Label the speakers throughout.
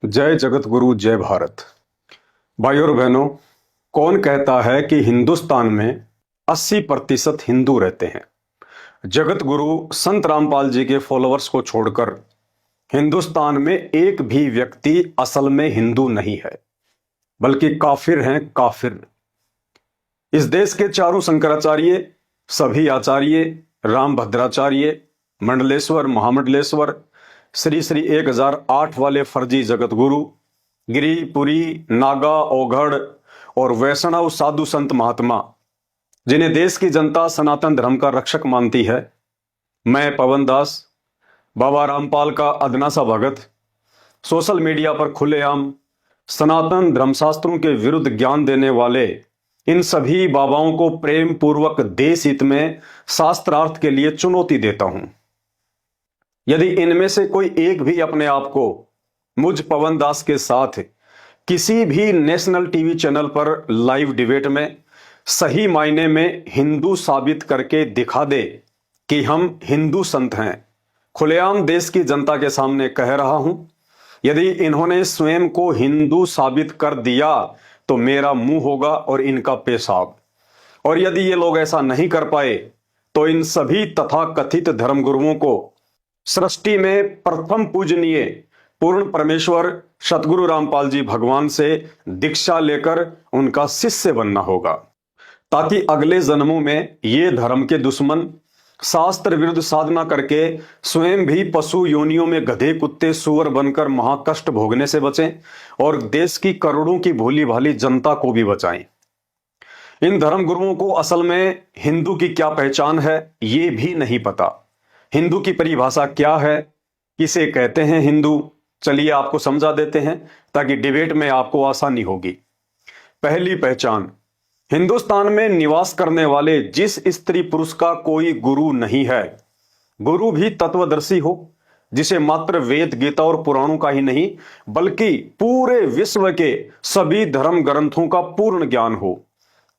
Speaker 1: जय जगत गुरु जय भारत। भाइयों और बहनों, कौन कहता है कि हिंदुस्तान में 80% हिंदू रहते हैं। जगत गुरु संत रामपाल जी के फॉलोअर्स को छोड़कर हिंदुस्तान में एक भी व्यक्ति असल में हिंदू नहीं है, बल्कि काफिर हैं, काफिर। इस देश के चारों शंकराचार्य, सभी आचार्य, राम भद्राचार्य, मंडलेश्वर, महामंडलेश्वर, श्री श्री 1008 वाले फर्जी जगत गुरु, गिरी, पुरी, नागा, ओघड़ और वैष्णव साधु संत महात्मा, जिन्हें देश की जनता सनातन धर्म का रक्षक मानती है, मैं पवन दास, बाबा रामपाल का अदना सा भगत, सोशल मीडिया पर खुलेआम सनातन धर्मशास्त्रों के विरुद्ध ज्ञान देने वाले इन सभी बाबाओं को प्रेम पूर्वक देश हित में शास्त्रार्थ के लिए चुनौती देता हूं। यदि इनमें से कोई एक भी अपने आप को मुझ पवन दास के साथ किसी भी नेशनल टीवी चैनल पर लाइव डिबेट में सही मायने में हिंदू साबित करके दिखा दे कि हम हिंदू संत हैं, खुलेआम देश की जनता के सामने कह रहा हूं, यदि इन्होंने स्वयं को हिंदू साबित कर दिया तो मेरा मुंह होगा और इनका पेशाब। और यदि ये लोग ऐसा नहीं कर पाए तो इन सभी तथाकथित धर्मगुरुओं को सृष्टि में प्रथम पूजनीय पूर्ण परमेश्वर सतगुरु रामपाल जी भगवान से दीक्षा लेकर उनका शिष्य बनना होगा, ताकि अगले जन्मों में ये धर्म के दुश्मन शास्त्र विरुद्ध साधना करके स्वयं भी पशु योनियों में गधे, कुत्ते, सुअर बनकर महाकष्ट भोगने से बचें और देश की करोड़ों की भोली भाली जनता को भी बचाएं। इन धर्म गुरुओं को असल में हिंदू की क्या पहचान है ये भी नहीं पता। हिंदू की परिभाषा क्या है, किसे कहते हैं हिंदू, चलिए आपको समझा देते हैं ताकि डिबेट में आपको आसानी होगी। पहली पहचान, हिंदुस्तान में निवास करने वाले जिस स्त्री पुरुष का कोई गुरु नहीं है, गुरु भी तत्वदर्शी हो, जिसे मात्र वेद, गीता और पुराणों का ही नहीं बल्कि पूरे विश्व के सभी धर्म ग्रंथों का पूर्ण ज्ञान हो,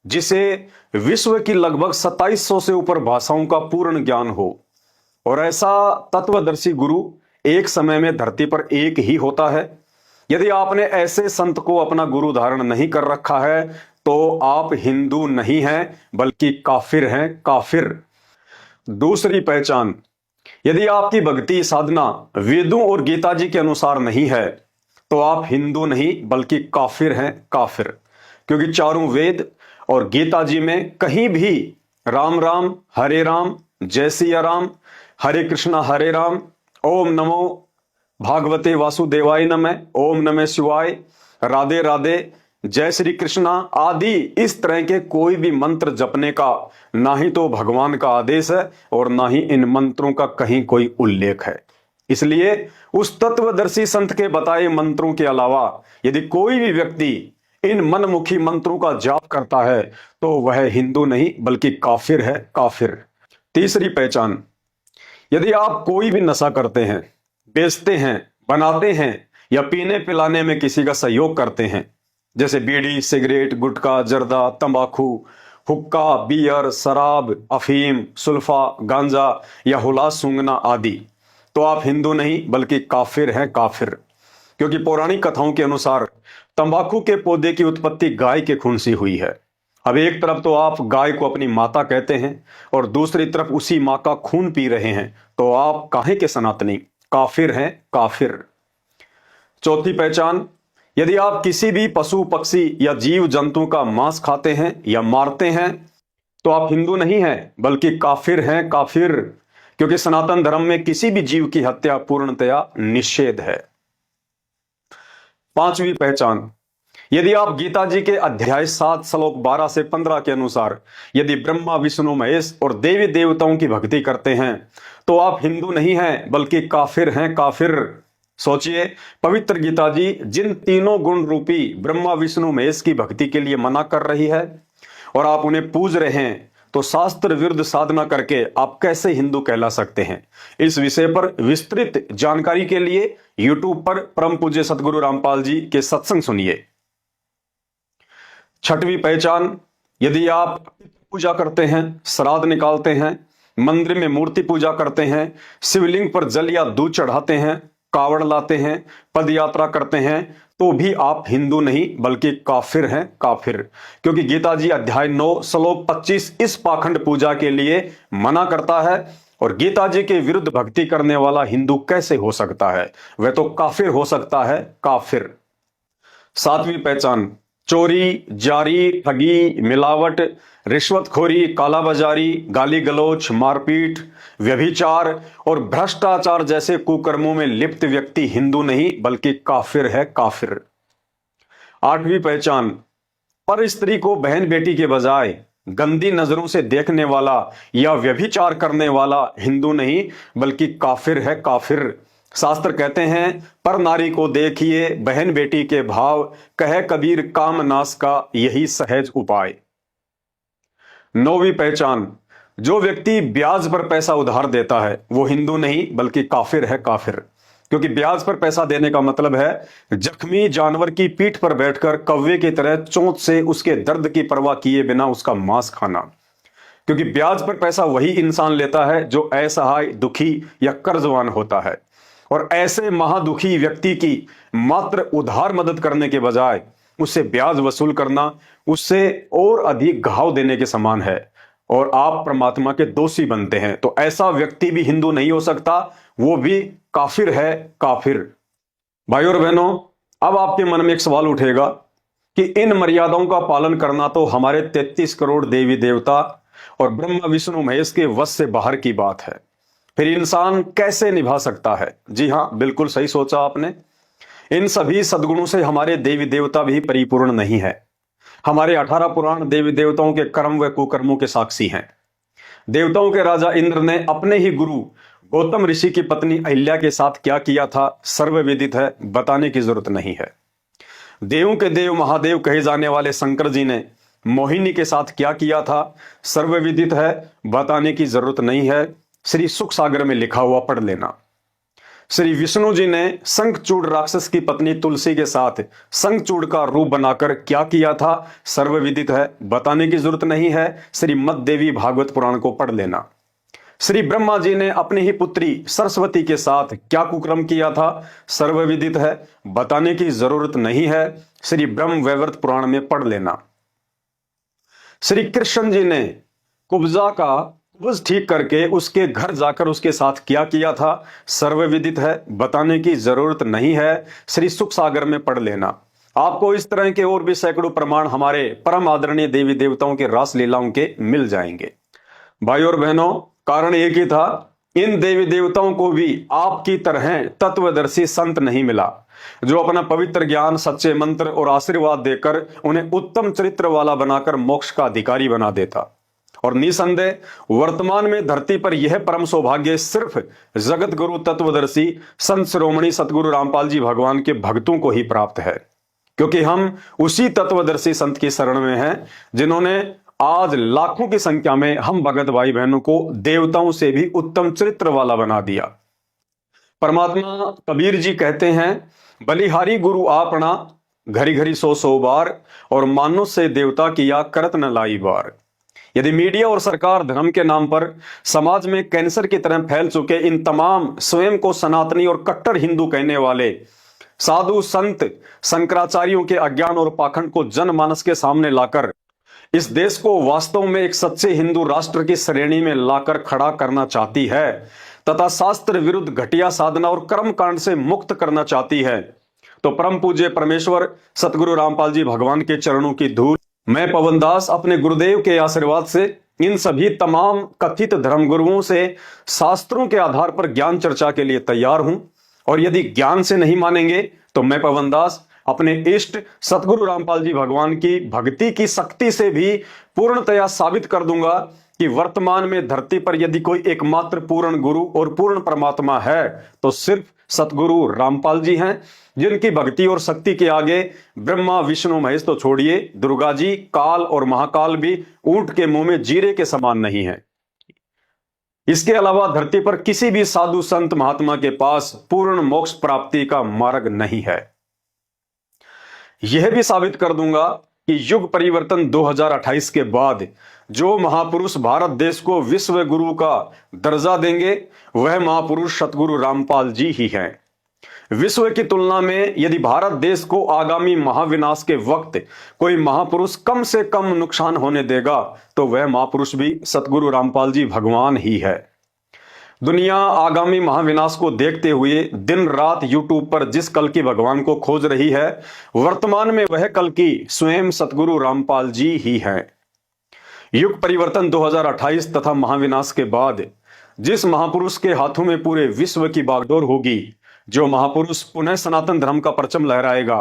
Speaker 1: जिसे विश्व की लगभग 2700 से ऊपर भाषाओं का पूर्ण ज्ञान हो। और ऐसा तत्वदर्शी गुरु एक समय में धरती पर एक ही होता है। यदि आपने ऐसे संत को अपना गुरु धारण नहीं कर रखा है तो आप हिंदू नहीं हैं बल्कि काफिर हैं, काफिर। दूसरी पहचान, यदि आपकी भक्ति साधना वेदों और गीता जी के अनुसार नहीं है तो आप हिंदू नहीं बल्कि काफिर हैं, काफिर। क्योंकि चारों वेद और गीता जी में कहीं भी राम राम, हरे राम, जय सिया राम, हरे कृष्णा हरे राम, ओम नमो भागवते वासुदेवाय नमः, ओम नमः शिवाय, राधे राधे, जय श्री कृष्णा आदि इस तरह के कोई भी मंत्र जपने का ना ही तो भगवान का आदेश है और ना ही इन मंत्रों का कहीं कोई उल्लेख है। इसलिए उस तत्वदर्शी संत के बताए मंत्रों के अलावा यदि कोई भी व्यक्ति इन मनमुखी मंत्रों का जाप करता है तो वह हिंदू नहीं बल्कि काफिर है, काफिर। तीसरी पहचान, यदि आप कोई भी नशा करते हैं, बेचते हैं, बनाते हैं या पीने पिलाने में किसी का सहयोग करते हैं, जैसे बीड़ी, सिगरेट, गुटखा, जर्दा, तंबाकू, हुक्का, बियर, शराब, अफीम, सुल्फा, गांजा या हुलास सूंघना आदि, तो आप हिंदू नहीं बल्कि काफिर हैं, काफिर। क्योंकि पौराणिक कथाओं के अनुसार तंबाकू के पौधे की उत्पत्ति गाय के खून से हुई है। अब एक तरफ तो आप गाय को अपनी माता कहते हैं और दूसरी तरफ उसी मां का खून पी रहे हैं, तो आप काहे के सनातनी, काफिर हैं, काफिर। चौथी पहचान, यदि आप किसी भी पशु, पक्षी या जीव जंतु का मांस खाते हैं या मारते हैं तो आप हिंदू नहीं हैं बल्कि काफिर हैं, काफिर। क्योंकि सनातन धर्म में किसी भी जीव की हत्या पूर्णतया निषेध है। पांचवी पहचान, यदि आप गीता जी के अध्याय 7 श्लोक 12 से 15 के अनुसार यदि ब्रह्मा, विष्णु, महेश और देवी देवताओं की भक्ति करते हैं तो आप हिंदू नहीं हैं बल्कि काफिर हैं, काफिर। सोचिए, पवित्र गीता जी जिन तीनों गुण रूपी ब्रह्मा, विष्णु, महेश की भक्ति के लिए मना कर रही है और आप उन्हें पूज रहे हैं, तो शास्त्र विरुद्ध साधना करके आप कैसे हिंदू कहला सकते हैं। इस विषय पर विस्तृत जानकारी के लिए यूट्यूब पर परम पूज्य सतगुरु रामपाल जी के सत्संग सुनिए। छठवीं पहचान, यदि आप पूजा करते हैं, श्राद्ध निकालते हैं, मंदिर में मूर्ति पूजा करते हैं, शिवलिंग पर जल या दूध चढ़ाते हैं, कावड़ लाते हैं, पद यात्रा करते हैं, तो भी आप हिंदू नहीं बल्कि काफिर हैं, काफिर। क्योंकि गीता जी अध्याय 9 श्लोक 25 इस पाखंड पूजा के लिए मना करता है। और गीता जी के विरुद्ध भक्ति करने वाला हिंदू कैसे हो सकता है? वह तो काफिर हो सकता है, काफिर। सातवीं पहचान, चोरी, जारी, ठगी, मिलावट, रिश्वतखोरी, कालाबाजारी, गाली गलौच, मारपीट, व्यभिचार और भ्रष्टाचार जैसे कुकर्मों में लिप्त व्यक्ति हिंदू नहीं बल्कि काफिर है, काफिर। आठवीं पहचान, पर स्त्री को बहन बेटी के बजाय गंदी नजरों से देखने वाला या व्यभिचार करने वाला हिंदू नहीं बल्कि काफिर है, काफिर। शास्त्र कहते हैं, पर नारी को देखिए बहन बेटी के भाव, कहे कबीर काम नाश का यही सहज उपाय। नौवीं पहचान, जो व्यक्ति ब्याज पर पैसा उधार देता है वो हिंदू नहीं बल्कि काफिर है, काफिर। क्योंकि ब्याज पर पैसा देने का मतलब है जख्मी जानवर की पीठ पर बैठकर कौवे की तरह चोंच से उसके दर्द की परवाह किए बिना उसका मांस खाना। क्योंकि ब्याज पर पैसा वही इंसान लेता है जो असहाय, दुखी या कर्जवान होता है। और ऐसे महादुखी व्यक्ति की मात्र उधार मदद करने के बजाय उससे ब्याज वसूल करना उससे और अधिक घाव देने के समान है और आप परमात्मा के दोषी बनते हैं। तो ऐसा व्यक्ति भी हिंदू नहीं हो सकता, वो भी काफिर है, काफिर। भाइयों और बहनों, अब आपके मन में एक सवाल उठेगा कि इन मर्यादाओं का पालन करना तो हमारे 33 करोड़ देवी देवता और ब्रह्मा विष्णु महेश के वश से बाहर की बात है, फिर इंसान कैसे निभा सकता है? जी हां, बिल्कुल सही सोचा आपने। इन सभी सद्गुणों से हमारे देवी देवता भी परिपूर्ण नहीं है। हमारे 18 पुराण देवी देवताओं के कर्म व कुकर्मों के साक्षी हैं। देवताओं के राजा इंद्र ने अपने ही गुरु गौतम ऋषि की पत्नी अहिल्या के साथ क्या किया था सर्वविदित है, बताने की जरूरत नहीं है। देवों के देव महादेव कहे जाने वाले शंकर जी ने मोहिनी के साथ क्या किया था सर्वविदित है, बताने की जरूरत नहीं है। श्री सुख सागर में लिखा हुआ पढ़ लेना। श्री विष्णु जी ने शंखचूड़ राक्षस की पत्नी तुलसी के साथ शंखचूड़ का रूप बनाकर क्या किया था सर्वविदित है, बताने की जरूरत नहीं है। श्रीमद् देवी भागवत पुराण को पढ़ लेना। श्री ब्रह्मा जी ने अपनी ही पुत्री सरस्वती के साथ क्या कुकर्म किया था सर्वविदित है, बताने की जरूरत नहीं है। श्री ब्रह्म वैवर्त पुराण में पढ़ लेना। श्री कृष्ण जी ने कुब्जा का कुब्ज ठीक करके उसके घर जाकर उसके साथ क्या किया था सर्वविदित है, बताने की जरूरत नहीं है। श्री सुख सागर में पढ़ लेना। आपको इस तरह के और भी सैकड़ों प्रमाण हमारे परम आदरणीय देवी देवताओं के रास लीलाओं के मिल जाएंगे। भाइयों और बहनों, कारण एक ही था, इन देवी देवताओं को भी आपकी तरह तत्वदर्शी संत नहीं मिला जो अपना पवित्र ज्ञान, सच्चे मंत्र और आशीर्वाद देकर उन्हें उत्तम चरित्र वाला बनाकर मोक्ष का अधिकारी बना देता। और निसंदेह वर्तमान में धरती पर यह परम सौभाग्य सिर्फ जगत गुरु तत्वदर्शी संत शिरोमणि सतगुरु रामपाल जी भगवान के भक्तों को ही प्राप्त है। क्योंकि हम उसी तत्वदर्शी संत की शरण में हैं जिन्होंने आज लाखों की संख्या में हम भगत भाई बहनों को देवताओं से भी उत्तम चरित्र वाला बना दिया। परमात्मा कबीर जी कहते हैं, बलिहारी गुरु आपना घरी घरी सौ सौ बार और मानो से देवता किया करत न लाई बार। यदि मीडिया और सरकार धर्म के नाम पर समाज में कैंसर की तरह फैल चुके इन तमाम स्वयं को सनातनी और कट्टर हिंदू कहने वाले साधु संत शंकराचार्यों के अज्ञान और पाखंड को जनमानस के सामने लाकर इस देश को वास्तव में एक सच्चे हिंदू राष्ट्र की श्रेणी में लाकर खड़ा करना चाहती है तथा शास्त्र विरुद्ध घटिया साधना और कर्म कांड से मुक्त करना चाहती है, तो परम पूज्य परमेश्वर सतगुरु रामपाल जी भगवान के चरणों की धूल मैं पवनदास अपने गुरुदेव के आशीर्वाद से इन सभी तमाम कथित धर्मगुरुओं से शास्त्रों के आधार पर ज्ञान चर्चा के लिए तैयार हूं। और यदि ज्ञान से नहीं मानेंगे तो मैं पवनदास अपने इष्ट सतगुरु रामपाल जी भगवान की भक्ति की शक्ति से भी पूर्णतया साबित कर दूंगा कि वर्तमान में धरती पर यदि कोई एकमात्र पूर्ण गुरु और पूर्ण परमात्मा है तो सिर्फ सतगुरु रामपाल जी हैं, जिनकी भक्ति और शक्ति के आगे ब्रह्मा विष्णु महेश तो छोड़िए, दुर्गा जी, काल और महाकाल भी ऊंट के मुंह में जीरे के समान नहीं है। इसके अलावा धरती पर किसी भी साधु संत महात्मा के पास पूर्ण मोक्ष प्राप्ति का मार्ग नहीं है। यह भी साबित कर दूंगा कि युग परिवर्तन 2028 के बाद जो महापुरुष भारत देश को विश्व गुरु का दर्जा देंगे वह महापुरुष सतगुरु रामपाल जी ही हैं। विश्व की तुलना में यदि भारत देश को आगामी महाविनाश के वक्त कोई महापुरुष कम से कम नुकसान होने देगा तो वह महापुरुष भी सतगुरु रामपाल जी भगवान ही है। दुनिया आगामी महाविनाश को देखते हुए दिन रात यूट्यूब पर जिस कल की भगवान को खोज रही है, वर्तमान में वह कल की स्वयं सतगुरु रामपाल जी ही हैं। युग परिवर्तन 2028 तथा महाविनाश के बाद जिस महापुरुष के हाथों में पूरे विश्व की बागडोर होगी, जो महापुरुष पुनः सनातन धर्म का परचम लहराएगा,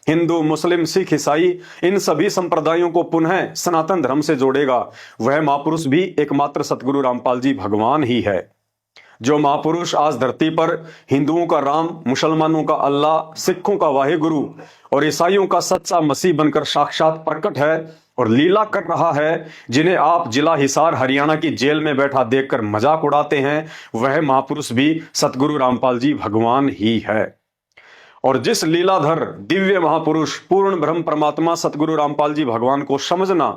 Speaker 1: हिंदू मुस्लिम सिख ईसाई इन सभी संप्रदायों को पुनः सनातन धर्म से जोड़ेगा, वह महापुरुष भी एकमात्र सतगुरु रामपाल जी भगवान ही है। जो महापुरुष आज धरती पर हिंदुओं का राम, मुसलमानों का अल्लाह, सिखों का वाहेगुरु और ईसाइयों का सच्चा मसीह बनकर साक्षात प्रकट है और लीला कर रहा है, जिन्हें आप जिला हिसार हरियाणा की जेल में बैठा देखकर मजाक उड़ाते हैं, वह महापुरुष भी सतगुरु रामपाल जी भगवान ही है। और जिस लीलाधर दिव्य महापुरुष पूर्ण ब्रह्म परमात्मा सतगुरु रामपाल जी भगवान को समझना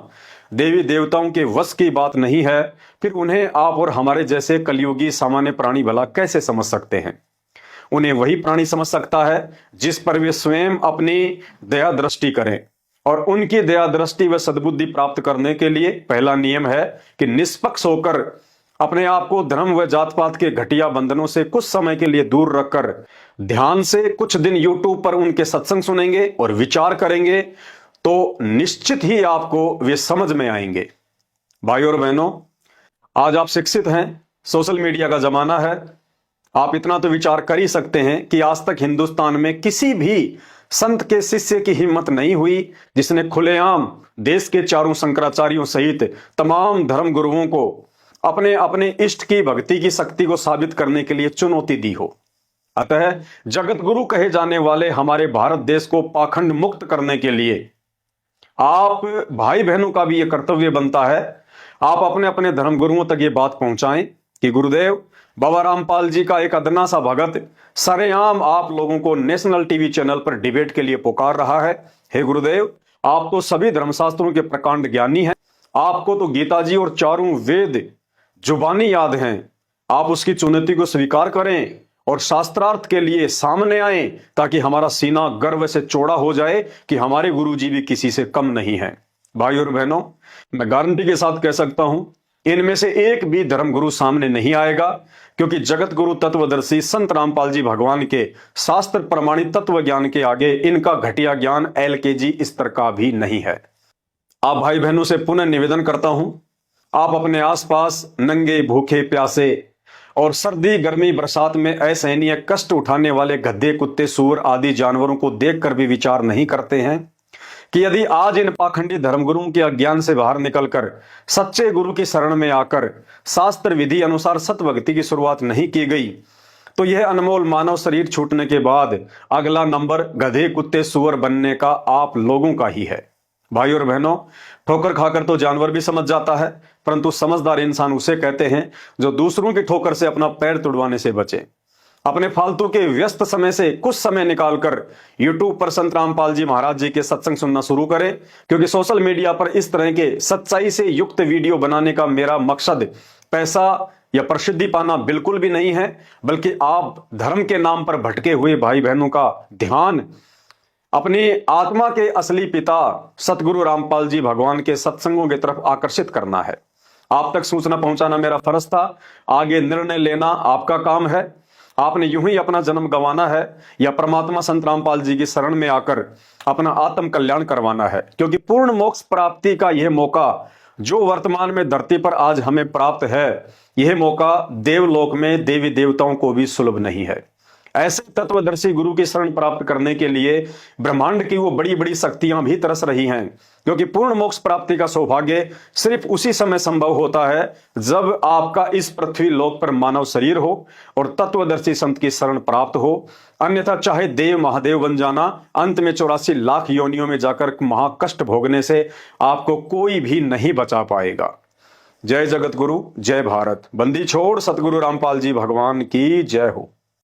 Speaker 1: देवी देवताओं के वश की बात नहीं है, फिर उन्हें आप और हमारे जैसे कलयुगी सामान्य प्राणी भला कैसे समझ सकते हैं। उन्हें वही प्राणी समझ सकता है जिस पर वे स्वयं अपनी दया दृष्टि करें, और उनकी दया दृष्टि व सद्बुद्धि प्राप्त करने के लिए पहला नियम है कि निष्पक्ष होकर अपने आप को धर्म व जात पात के घटिया बंधनों से कुछ समय के लिए दूर रखकर ध्यान से कुछ दिन यूट्यूब पर उनके सत्संग सुनेंगे और विचार करेंगे तो निश्चित ही आपको वे समझ में आएंगे। भाई और बहनों, आज आप शिक्षित हैं, सोशल मीडिया का जमाना है, आप इतना तो विचार कर ही सकते हैं कि आज तक हिंदुस्तान में किसी भी संत के शिष्य की हिम्मत नहीं हुई जिसने खुलेआम देश के चारों शंकराचार्यों सहित तमाम धर्म गुरुओं को अपने अपने इष्ट की भक्ति की शक्ति को साबित करने के लिए चुनौती दी हो। अतः जगत गुरु कहे जाने वाले हमारे भारत देश को पाखंड मुक्त करने के लिए आप भाई बहनों का भी यह कर्तव्य बनता है, आप अपने अपने धर्म गुरुओं तक ये बात पहुंचाएं कि गुरुदेव बाबा रामपाल जी का एक अदना सा भगत सरेआम आप लोगों को नेशनल टीवी चैनल पर डिबेट के लिए पुकार रहा है। हे गुरुदेव, आप तो सभी धर्मशास्त्रों के प्रकांड ज्ञानी हैं, आपको तो गीता जी और चारों वेद जुबानी याद हैं, आप उसकी चुनौती को स्वीकार करें और शास्त्रार्थ के लिए सामने आए ताकि हमारा सीना गर्व से चौड़ा हो जाए कि हमारे गुरु जी भी किसी से कम नहीं है। भाई और बहनों, मैं गारंटी के साथ कह सकता हूं इनमें से एक भी धर्मगुरु सामने नहीं आएगा, क्योंकि जगत गुरु तत्वदर्शी संत रामपाल जी भगवान के शास्त्र प्रमाणित तत्व ज्ञान के आगे इनका घटिया ज्ञान LKG स्तर का भी नहीं है। आप भाई बहनों से पुनः निवेदन करता हूं, आप अपने आसपास नंगे भूखे प्यासे और सर्दी गर्मी बरसात में असहनीय कष्ट उठाने वाले गधे कुत्ते सूअर आदि जानवरों को देखकर भी विचार नहीं करते हैं कि यदि आज इन पाखंडी धर्मगुरुओं के अज्ञान से बाहर निकलकर सच्चे गुरु की शरण में आकर शास्त्र विधि अनुसार सतभक्ति की शुरुआत नहीं की गई तो यह अनमोल मानव शरीर छूटने के बाद अगला नंबर गधे कुत्ते सूअर बनने का आप लोगों का ही है। भाई और बहनों, ठोकर खाकर तो जानवर भी समझ जाता है, परंतु समझदार इंसान उसे कहते हैं जो दूसरों की ठोकर से अपना पैर तुड़वाने से बचे। अपने फालतू के व्यस्त समय से कुछ समय निकालकर YouTube पर संत रामपाल जी महाराज जी के सत्संग सुनना शुरू करें, क्योंकि सोशल मीडिया पर इस तरह के सच्चाई से युक्त वीडियो बनाने का मेरा मकसद पैसा या प्रसिद्धि पाना बिल्कुल भी नहीं है, बल्कि आप धर्म के नाम पर भटके हुए भाई बहनों का ध्यान अपनी आत्मा के असली पिता सतगुरु रामपाल जी भगवान के सत्संगों की तरफ आकर्षित करना है। आप तक सूचना पहुंचाना मेरा फर्ज था, आगे निर्णय लेना आपका काम है। आपने यूं ही अपना जन्म गंवाना है या परमात्मा संत रामपाल जी की शरण में आकर अपना आत्म कल्याण करवाना है, क्योंकि पूर्ण मोक्ष प्राप्ति का यह मौका जो वर्तमान में धरती पर आज हमें प्राप्त है, यह मौका देवलोक में देवी देवताओं को भी सुलभ नहीं है। ऐसे तत्वदर्शी गुरु की शरण प्राप्त करने के लिए ब्रह्मांड की वो बड़ी बड़ी शक्तियां भी तरस रही हैं, क्योंकि पूर्ण मोक्ष प्राप्ति का सौभाग्य सिर्फ उसी समय संभव होता है जब आपका इस पृथ्वी लोक पर मानव शरीर हो और तत्वदर्शी संत की शरण प्राप्त हो। अन्यथा चाहे देव महादेव बन जाना, अंत में 84 लाख योनियों में जाकर महाकष्ट भोगने से आपको कोई भी नहीं बचा पाएगा। जय जगत गुरु, जय भारत। बंदी छोड़ सतगुरु रामपाल जी भगवान की जय हो।